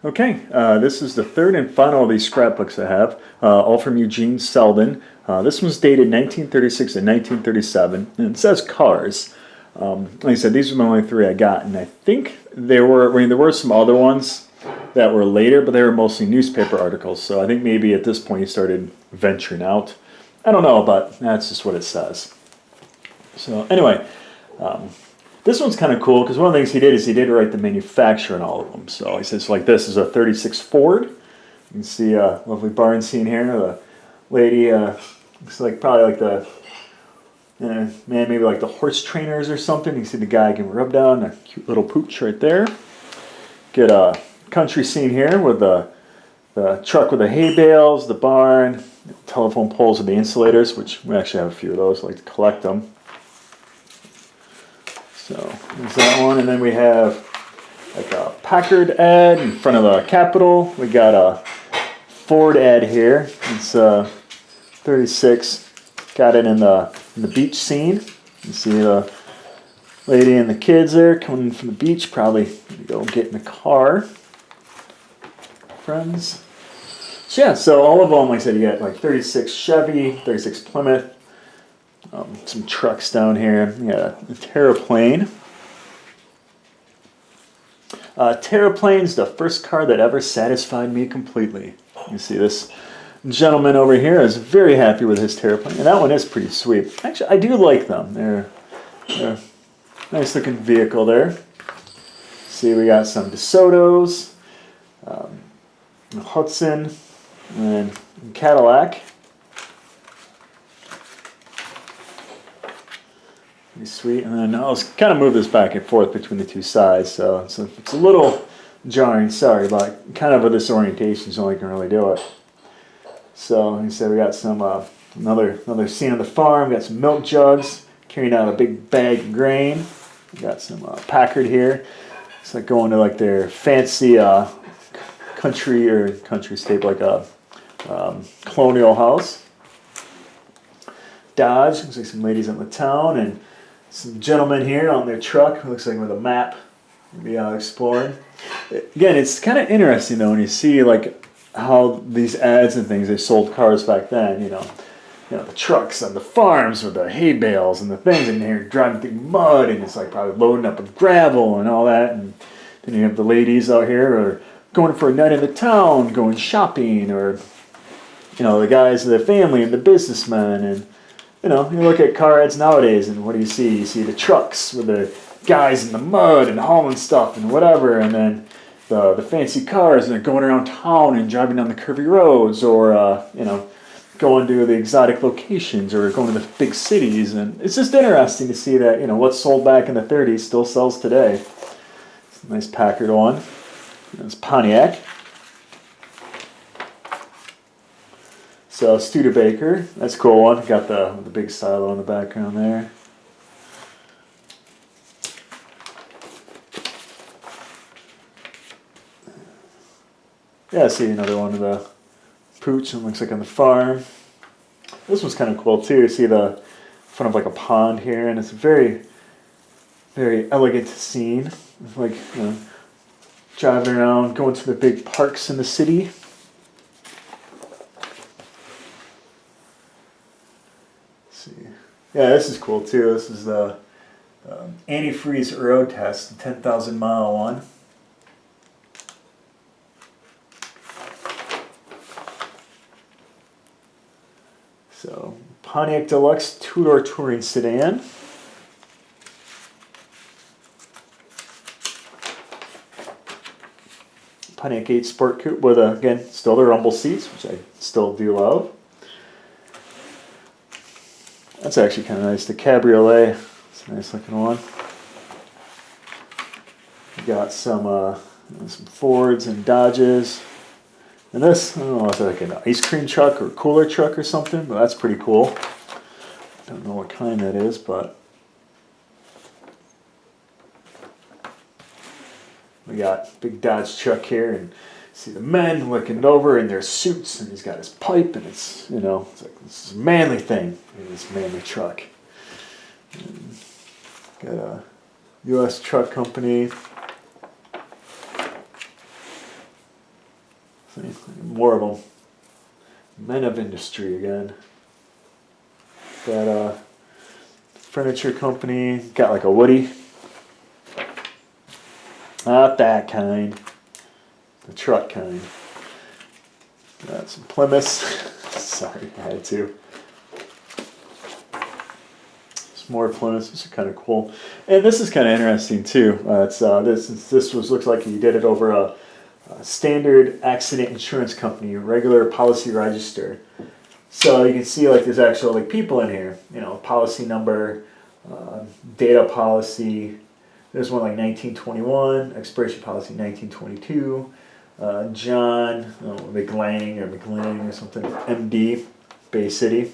Okay, this is the third and final of these scrapbooks I have, all from Eugene Selden. This one's dated 1936 and 1937, and it says cars. Like I said, these are the only three I got, and I think there were some other ones that were later, but they were mostly newspaper articles, so I think maybe at this point he started venturing out. I don't know, but that's just what it says. So anyway, this one's kind of cool because one of the things he did is he did write the manufacturer in all of them. So he says like this is a 36 Ford. You can see a lovely barn scene here. The lady looks like probably like the man, maybe like the horse trainers or something. You see the guy getting rubbed down, a cute little pooch right there. Get a country scene here with the truck with the hay bales, the barn, telephone poles with the insulators, which we actually have a few of those. I like to collect them. So there's that one, and then we have like a Packard ad in front of the Capitol. We got a Ford ad here. It's 36. Got it in the beach scene. You see the lady and the kids there coming from the beach, probably gonna go get in the car. Friends. So yeah, so all of them, like I said, you got like 36 Chevy, 36 Plymouth. Some trucks down here. You got a Terraplane. Terraplane's the first car that ever satisfied me completely. You see this gentleman over here is very happy with his Terraplane, and that one is pretty sweet. Actually, I do like them. They're a nice looking vehicle there. See, we got some DeSoto's, Hudson, and Cadillac. Pretty sweet. And then I'll kind of move this back and forth between the two sides, so it's a little jarring, sorry, but kind of a disorientation is the only can really do it. So like I said, we got some another scene on the farm. We got some milk jugs carrying out a big bag of grain. We got some Packard here. It's like going to like their fancy country staple, like a colonial house. Dodge, looks like some ladies in the town, and some gentlemen here on their truck, looks like with a map, maybe exploring. Again, it's kind of interesting though when you see like how these ads and things, they sold cars back then, you know the trucks and the farms with the hay bales and the things, and they're driving through mud, and it's like probably loading up with gravel and all that, and then you have the ladies out here or going for a night in the town, going shopping, or the guys of the family and the businessmen. And you look at car ads nowadays, and what do you see? You see the trucks with the guys in the mud and hauling stuff and whatever, and then the fancy cars, and they're going around town and driving down the curvy roads, or going to the exotic locations, or going to the big cities. And it's just interesting to see that what sold back in the 30s still sells today. It's a nice Packard one. It's Pontiac. So Studebaker, that's a cool one. Got the big silo in the background there. Yeah, I see another one of the pooch. It looks like on the farm. This one's kind of cool too. You see the front of like a pond here, and it's a very, very elegant scene. It's like driving around, going to the big parks in the city. Yeah, this is cool too. This is the antifreeze road test, the 10,000 mile one. So Pontiac Deluxe two-door touring sedan. Pontiac 8 Sport Coupe with again still the rumble seats, which I still do love. That's actually kind of nice. The Cabriolet, it's a nice looking one. We got some Fords and Dodges. And this, I don't know, it's like an ice cream truck or cooler truck or something, but that's pretty cool. Don't know what kind that is, but we got big Dodge truck here, and see the men looking over in their suits, and he's got his pipe, and it's it's like this is a manly thing in this manly truck. And got a U.S. truck company. See, more of them. Men of industry again. That furniture company got like a Woody. Not that kind. The truck kind. Got some Plymouths. Sorry, I had to. Some more Plymouths. This is kind of cool. And this is kind of interesting too. This looks like he did it over a standard accident insurance company, regular policy register. So you can see like there's actual like people in here. You know, policy number, data policy. There's one like 1921, expiration policy 1922. John McLang or McLang or something, MD, Bay City.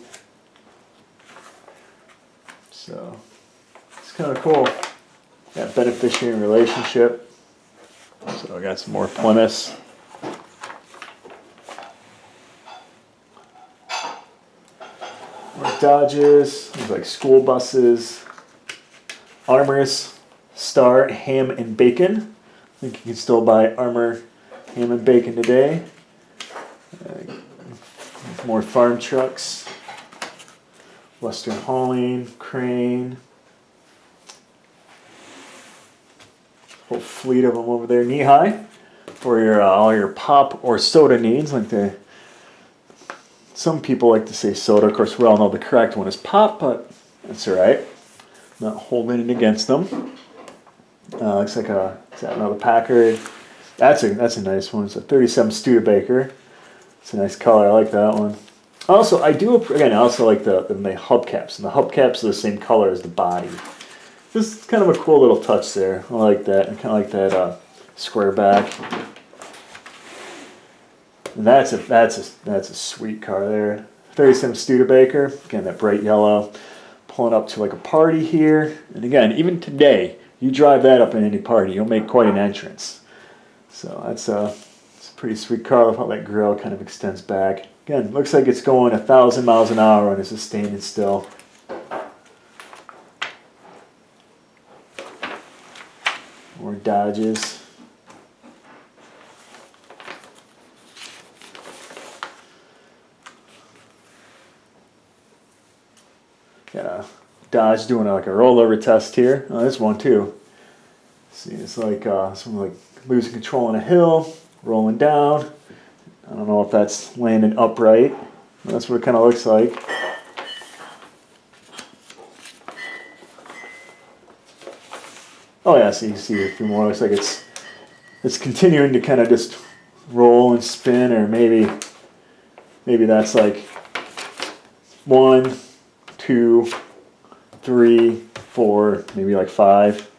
So it's kind of cool. Got beneficiary relationship. So I got some more Plymouths. More Dodges. There's like school buses. Armors, Star, Ham and Bacon. I think you can still buy Armor, Ham and Bacon today. More farm trucks. Western Hauling, Crane. Whole fleet of them over there, knee high, for your all your pop or soda needs. Like some people like to say soda. Of course, we all know the correct one is pop, but that's all right. Not holding it against them. Looks like another Packard. That's a nice one. It's a 37 Studebaker. It's a nice color. I like that one. Also, I also like the hubcaps, and the hubcaps are the same color as the body. This is kind of a cool little touch there. I like that. I kind of like that square back. And that's a sweet car there. 37 Studebaker. Again, that bright yellow. Pulling up to like a party here. And again, even today, you drive that up in any party, you'll make quite an entrance. So it's a pretty sweet car. How that grill kind of extends back. Again, looks like it's going 1,000 miles an hour and it's standing still. More Dodges. Got a Dodge doing like a rollover test here. Oh, this one too. See, it's like something like losing control on a hill, rolling down. I don't know if that's landing upright. That's what it kind of looks like. Oh yeah, so you see a few more. Looks like it's continuing to kind of just roll and spin, or maybe that's like 1, 2, 3, 4, maybe like 5.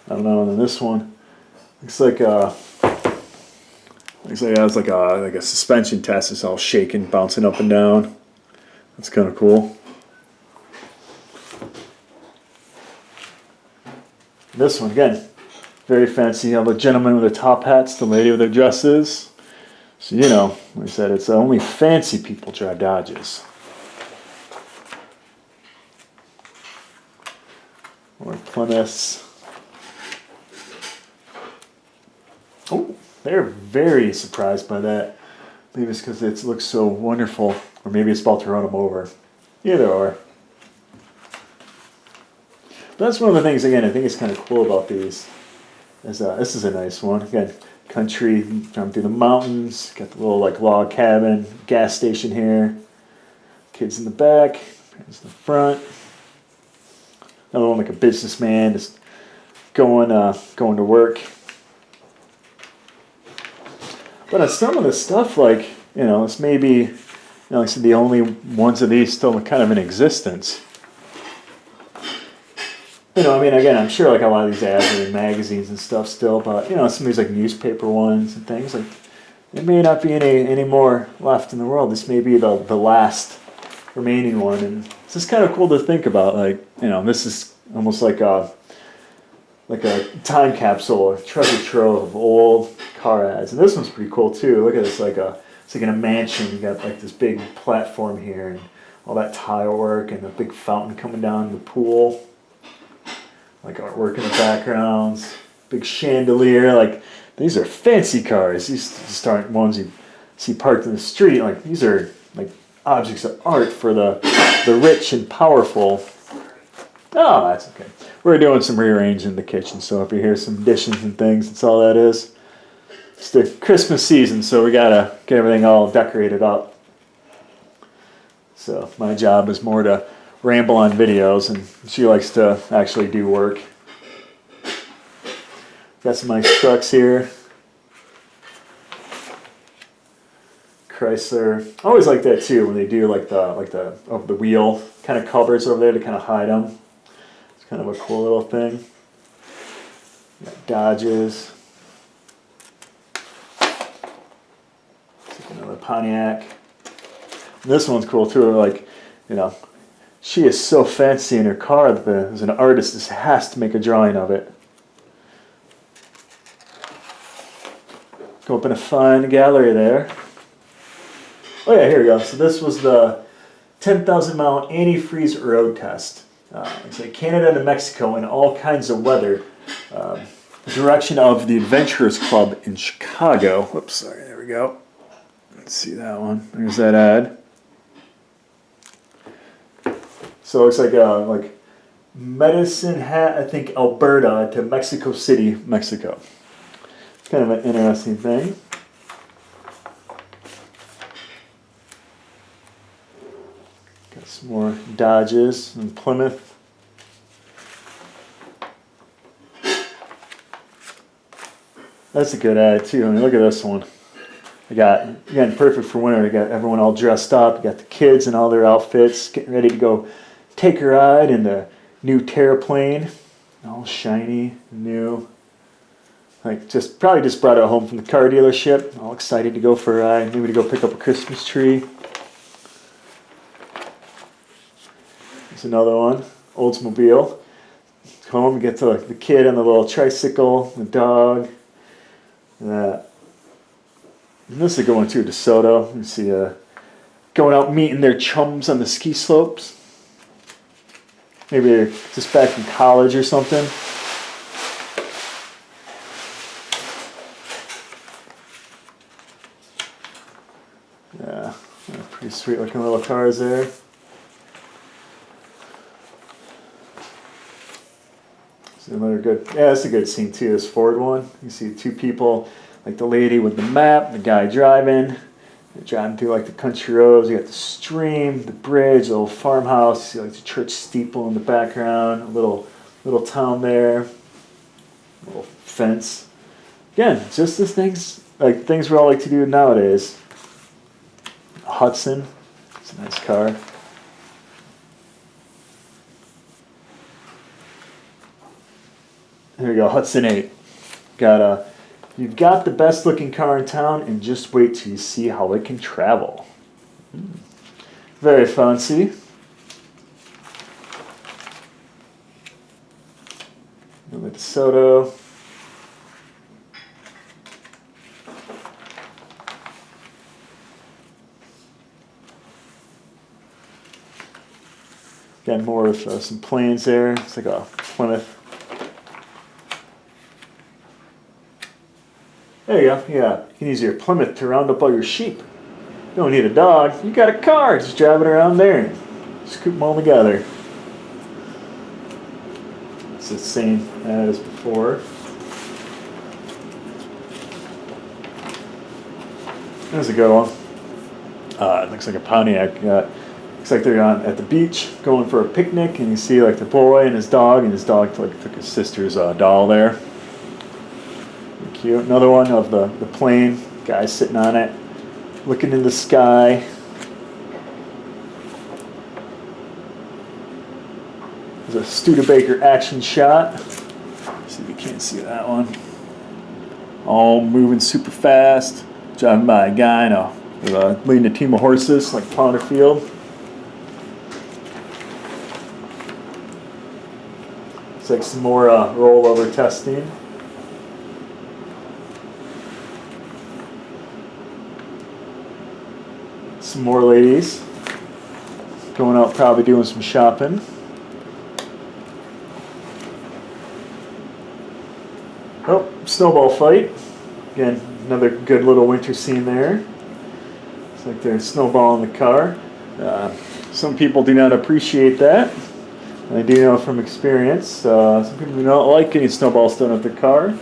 I don't know. And then this one looks like it has like a suspension test. It's all shaking, bouncing up and down. That's kind of cool. This one again, very fancy. You have the gentleman with the top hats, the lady with their dresses. So you know, like I said, it's only fancy people drive Dodges. More Plymouths. Oh, they're very surprised by that. Maybe it's because it looks so wonderful, or maybe it's about to run them over. Either or. But that's one of the things, again, I think is kind of cool about these. This is a nice one. Again, country, driving through the mountains. Got the little like log cabin, gas station here. Kids in the back, parents in the front. Another one like a businessman just going to work. But on some of the stuff, like, you know, it's maybe, you know, like I said, the only ones of these still kind of in existence. You know, I mean, again, I'm sure like a lot of these ads are in magazines and stuff still, but, you know, some of these like newspaper ones and things, like, there may not be any more left in the world. This may be the last remaining one, and it's just kind of cool to think about. Like, you know, this is almost like a time capsule or treasure trove of old car ads. And this one's pretty cool too. Look at this, it's like in a mansion. You got like this big platform here and all that tile work and a big fountain coming down the pool. Like artwork in the backgrounds, big chandelier. Like, these are fancy cars. These just aren't ones you see parked in the street. Like these are like objects of art for the rich and powerful. Oh, that's okay. We're doing some rearranging in the kitchen, so if you hear some dishes and things, that's all that is. It's the Christmas season, so we gotta get everything all decorated up. So my job is more to ramble on videos, and she likes to actually do work. Got some nice trucks here. Chrysler. I always like that too when they do like the wheel kind of covers over there to kind of hide them. It's kind of a cool little thing. Got Dodges. Another Pontiac. And this one's cool too. Like, you know, she is so fancy in her car that as an artist, this has to make a drawing of it. Go up in a fine gallery there. Oh yeah, here we go. So this was the 10,000 mile antifreeze road test. It's like Canada to Mexico in all kinds of weather. Direction of the Adventurers Club in Chicago. Whoops, sorry, there we go. Let's see that one. There's that ad. So it looks like Medicine Hat, I think Alberta to Mexico City, Mexico. It's kind of an interesting thing. Got some more Dodges and Plymouth. That's a good ad too. I mean, look at this one. I got, again, perfect for winter. I got everyone all dressed up. I got the kids in all their outfits, getting ready to go take a ride in the new Terraplane. All shiny, new. Like probably just brought it home from the car dealership. All excited to go for a ride, maybe to go pick up a Christmas tree. There's another one, Oldsmobile. Home, get to the kid on the little tricycle, the dog, and that. And this is a good one too, DeSoto. You see going out meeting their chums on the ski slopes. Maybe they're just back from college or something. Yeah, pretty sweet looking little cars there. Another good, yeah, that's a good scene too, this Ford one. You see two people, like the lady with the map, the guy driving. They're driving through like the country roads. You got the stream, the bridge, the little farmhouse. You see like the church steeple in the background. A little town there. A little fence. Again, just the things we all like to do nowadays. Hudson. It's a nice car. There we go, Hudson 8. You've got the best looking car in town, and just wait till you see how it can travel. Very fancy. With the DeSoto. Again, more of some planes there. It's like a Plymouth. There you go, yeah. You can use your Plymouth to round up all your sheep. You don't need a dog, you got a car, just drive it around there and scoop them all together. It's the same as before. There's a good one. It looks like a Pontiac. Looks like they're at the beach going for a picnic, and you see like the boy and his dog took his sister's doll there. Cute. Another one of the plane, guy sitting on it, looking in the sky. There's a Studebaker action shot. See if you can't see that one. All moving super fast, driving by a guy leading a team of horses like plowing a field. It's like some more rollover testing. Some more ladies going out, probably doing some shopping. Oh, snowball fight. Again, another good little winter scene there. It's like they're snowballing the car. Some people do not appreciate that. I do know from experience. Some people do not like getting snowballs thrown at their car.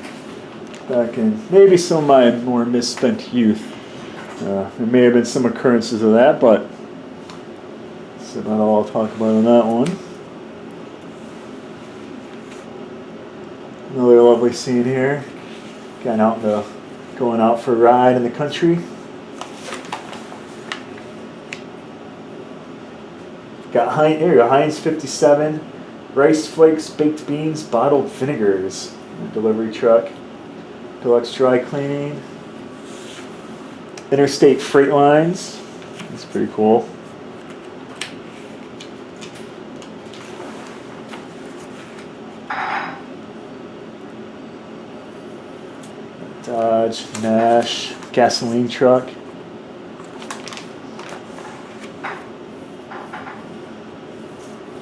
Back in maybe some of my more misspent youth. There may have been some occurrences of that, but that's about all I'll talk about on that one. Another lovely scene here. Going out for a ride in the country. Got Heinz 57, rice flakes, baked beans, bottled vinegars. Delivery truck. Deluxe dry cleaning. Interstate freight lines. That's pretty cool. Dodge, Nash, gasoline truck.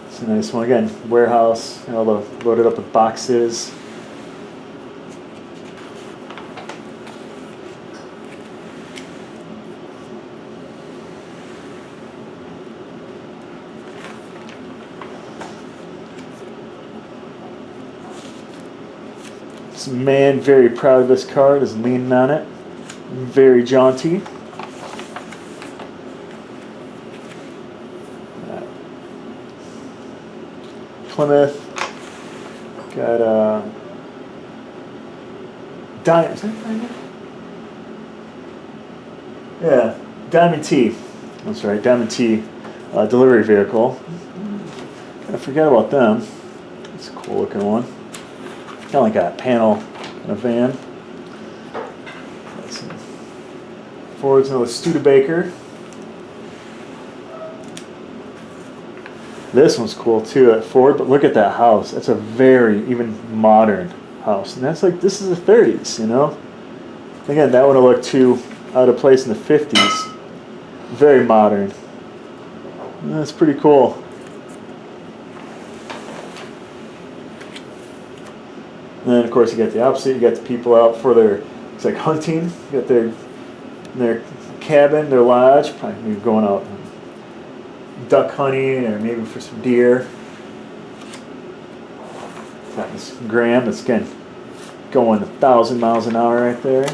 It's a nice one. Again, warehouse, all loaded up with boxes. This man very proud of this car, is leaning on it. Very jaunty. Plymouth. Got Diamond. Is that Diamond? Yeah, Diamond T. That's right, Diamond T delivery vehicle. I forget about them. It's a cool looking one. Kind of like a panel in a van. Ford's another Studebaker. This one's cool too at Ford, but look at that house. That's a very even modern house, and that's like this is the 30s, you know. Again, that would have looked too out of place in the 50s. Very modern. That's pretty cool. And then of course you got the opposite. You got the people out for it's like hunting. You got their cabin, their lodge, probably maybe going out duck hunting or maybe for some deer. Got this Graham that's again going 1,000 miles an hour right there.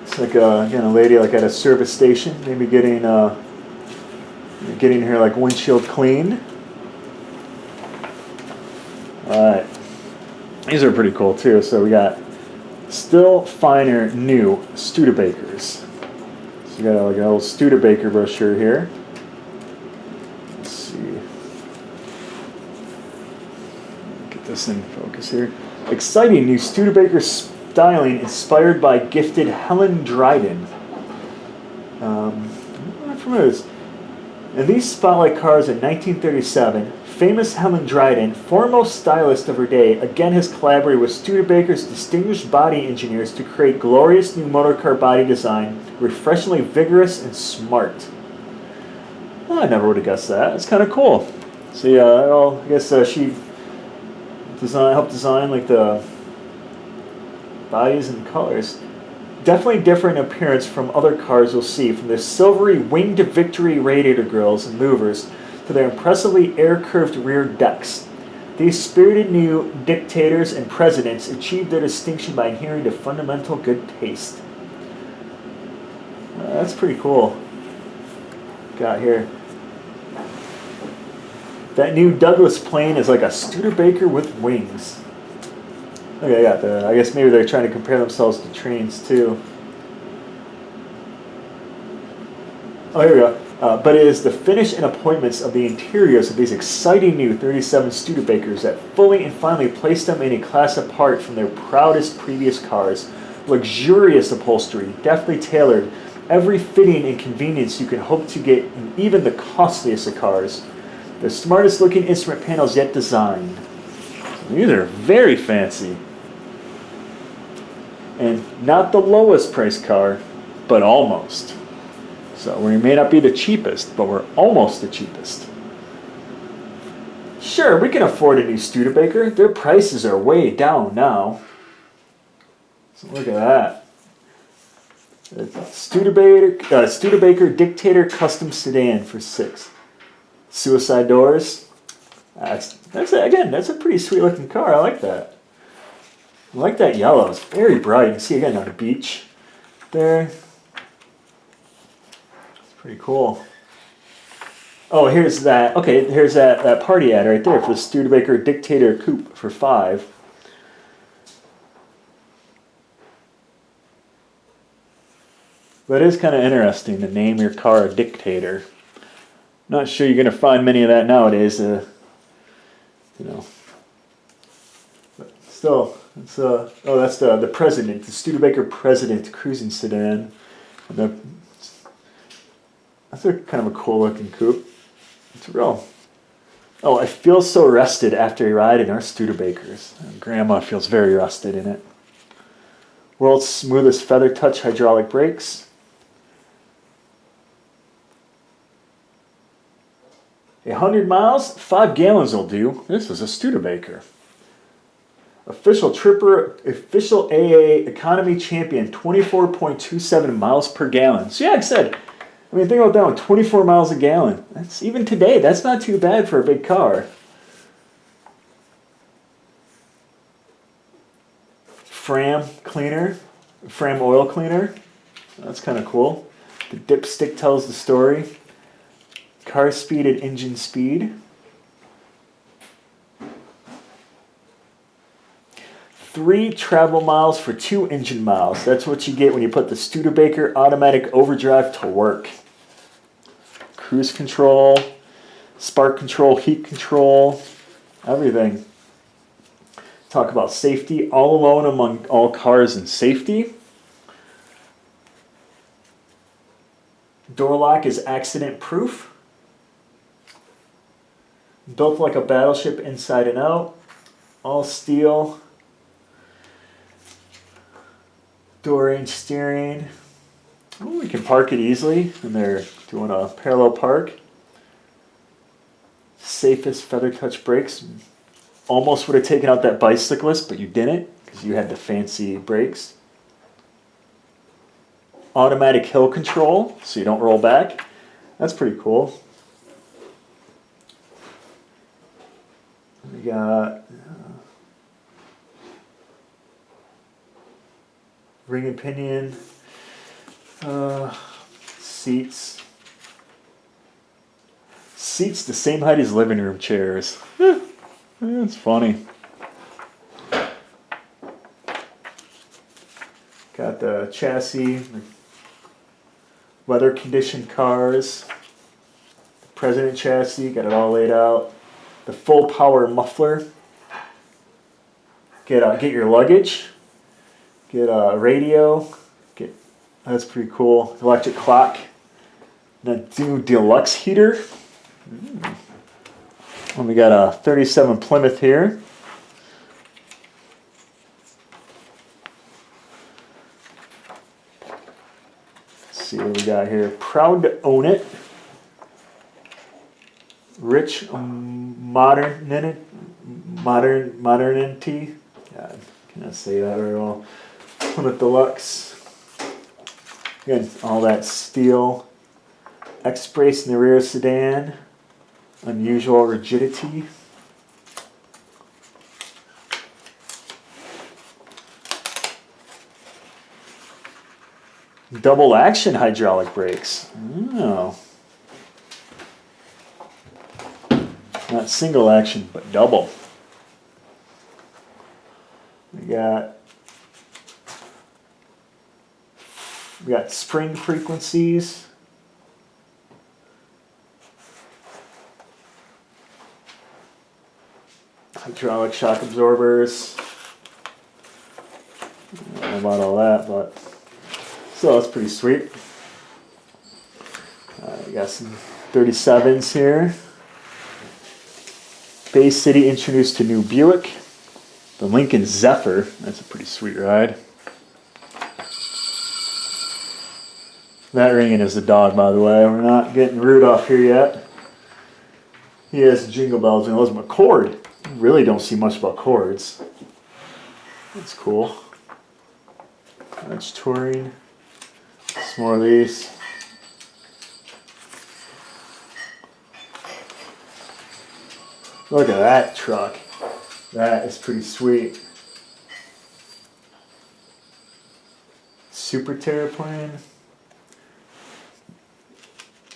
It's like again a lady like at a service station, maybe getting her like windshield cleaned. All right, these are pretty cool too. So we got still finer new Studebakers. So we got like an old Studebaker brochure here. Let's see, get this in focus here. Exciting new Studebaker styling inspired by gifted Helen Dryden. And these spotlight cars in 1937, famous Helen Dryden, foremost stylist of her day, again has collaborated with Studebaker's distinguished body engineers to create glorious new motorcar body design, refreshingly vigorous and smart. Well, I never would have guessed that. It's kind of cool. So yeah, I guess she helped design like the bodies and colors. Definitely different in appearance from other cars you'll see, from their silvery winged victory radiator grills and louvers to their impressively air-curved rear decks. These spirited new dictators and presidents achieved their distinction by adhering to fundamental good taste. That's pretty cool. Got here. That new Douglas plane is like a Studebaker with wings. Okay, yeah, I guess maybe they're trying to compare themselves to trains too. Oh, here we go. But it is the finish and appointments of the interiors of these exciting new 37 Studebakers that fully and finally place them in a class apart from their proudest previous cars. Luxurious upholstery, deftly tailored, every fitting and convenience you can hope to get in even the costliest of cars. The smartest looking instrument panels yet designed. These are very fancy. And not the lowest priced car, but almost. So we may not be the cheapest, but we're almost the cheapest. Sure, we can afford a new Studebaker. Their prices are way down now. So look at that. Studebaker Dictator Custom Sedan for $6. Suicide doors. That's a pretty sweet looking car. I like that. I like that yellow. It's very bright. You can see again on the beach there. It's pretty cool. Oh, here's that. Okay, here's that party ad right there for the Studebaker Dictator Coupe for $5. But it is kind of interesting to name your car a Dictator. Not sure you're going to find many of that nowadays. You know. But still, it's that's the President, the Studebaker President cruising sedan. And that's a kind of a cool looking coupe. It's real. Oh, I feel so rested after a ride in our Studebakers. Grandma feels very rested in it. World's smoothest feather touch hydraulic brakes. 100 miles, 5 gallons will do. This is a Studebaker. Official AA economy champion, 24.27 miles per gallon. So yeah, like I said, I mean, think about that one, 24 miles a gallon. That's even today, that's not too bad for a big car. Fram oil cleaner. That's kind of cool. The dipstick tells the story. Car speed and engine speed. 3 travel miles for 2 engine miles. That's what you get when you put the Studebaker automatic overdrive to work. Cruise control, spark control, heat control, everything. Talk about safety, all alone among all cars and safety. Door lock is accident proof. Built like a battleship inside and out. All steel. Door range steering. Oh, we can park it easily, and they're doing a parallel park. Safest feather touch brakes. Almost would have taken out that bicyclist, but you didn't because you had the fancy brakes. Automatic hill control, so you don't roll back. That's pretty cool. We got ring and pinion, seats. Seats the same height as living room chairs. That's funny. Got the chassis, weather conditioned cars, the President chassis, got it all laid out. The full power muffler. Get your luggage. Get a radio. That's pretty cool. Electric clock. The new deluxe heater. And we got a 37 Plymouth here. Let's see what we got here. Proud to own it. Rich modernity. I cannot say that very well. Plymouth Deluxe. Again, all that steel. X-brace in the rear sedan. Unusual rigidity. Double action hydraulic brakes. Oh. Not single action, but double. We got spring frequencies. Hydraulic shock absorbers. I don't know about all that, but so that's pretty sweet. We got some 37s here. Bay City introduced to new Buick. The Lincoln Zephyr. That's a pretty sweet ride. That ringing is the dog, by the way. We're not getting Rudolph here yet. He has jingle bells and those McCord. You really don't see much about chords. That's cool. That's touring. Some more of these. Look at that truck. That is pretty sweet. Super Terraplane.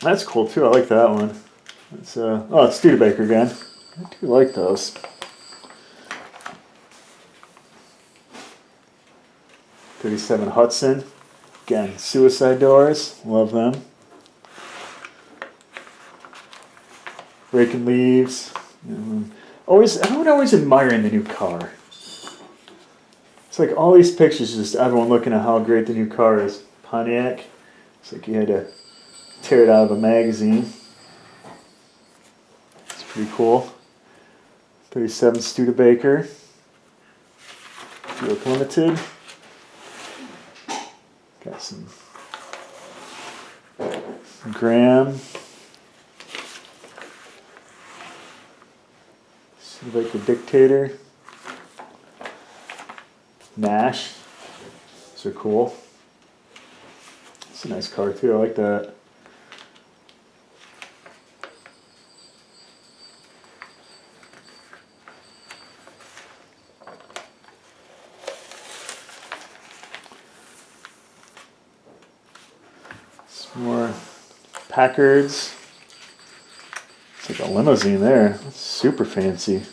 That's cool too. I like that one. It's oh, it's Studebaker again. I do like those. '37 Hudson. Again, suicide doors. Love them. Breaking leaves. Always, I would always admire in the new car. It's like all these pictures, just everyone looking at how great the new car is. Pontiac. It's like you had to tear it out of a magazine. It's pretty cool. '37 Studebaker. Buick Limited. Got some Graham. Studebaker Dictator. Nash. Those are cool. It's a nice car too. I like that. Some more Packards. It's like a limousine there. That's super fancy.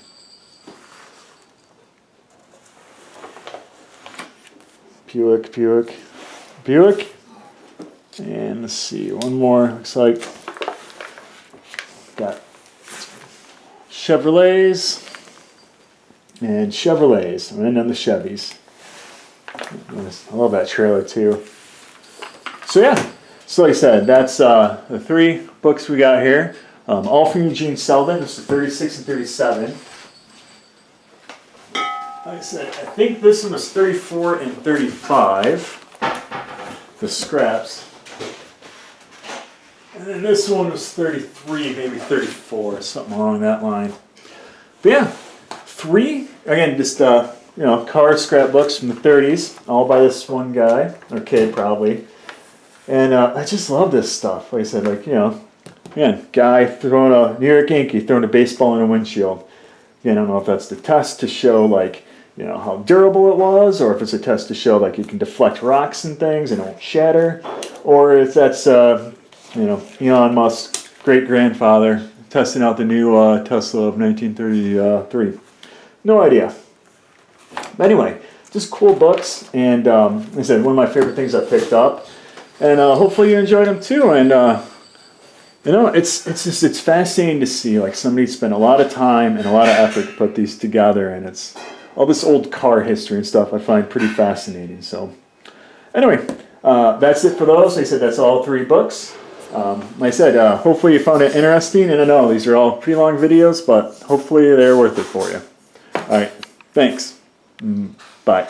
Buick. And let's see, one more. Looks like got Chevrolets and Chevrolets. I'm in on the Chevys. I love that trailer too. So yeah, so like I said, that's the 3 books we got here. All from Eugene Selden. This is 36 and 37. Like I said, I think this one was 34 and 35. The scraps. And then this one was 33, maybe 34, something along that line. But yeah, 3, again, just, car scrapbooks from the 30s, all by this one guy, or kid probably. And I just love this stuff. Like I said, again, guy throwing a New York Yankee, throwing a baseball in a windshield. Again, I don't know if that's the test to show, how durable it was, or if it's a test to show, you can deflect rocks and things and it won't shatter, or if that's, Elon Musk's great-grandfather testing out the new Tesla of 1933. No idea. But anyway, just cool books, and like I said, one of my favorite things I picked up, and hopefully you enjoyed them too. And it's fascinating to see somebody spent a lot of time and a lot of effort to put these together, and it's all this old car history and stuff I find pretty fascinating. So anyway, that's it for those. Like I said, that's all 3 books. Like I said, hopefully you found it interesting, and I know these are all pretty long videos, but hopefully they're worth it for you. All right, thanks. Bye.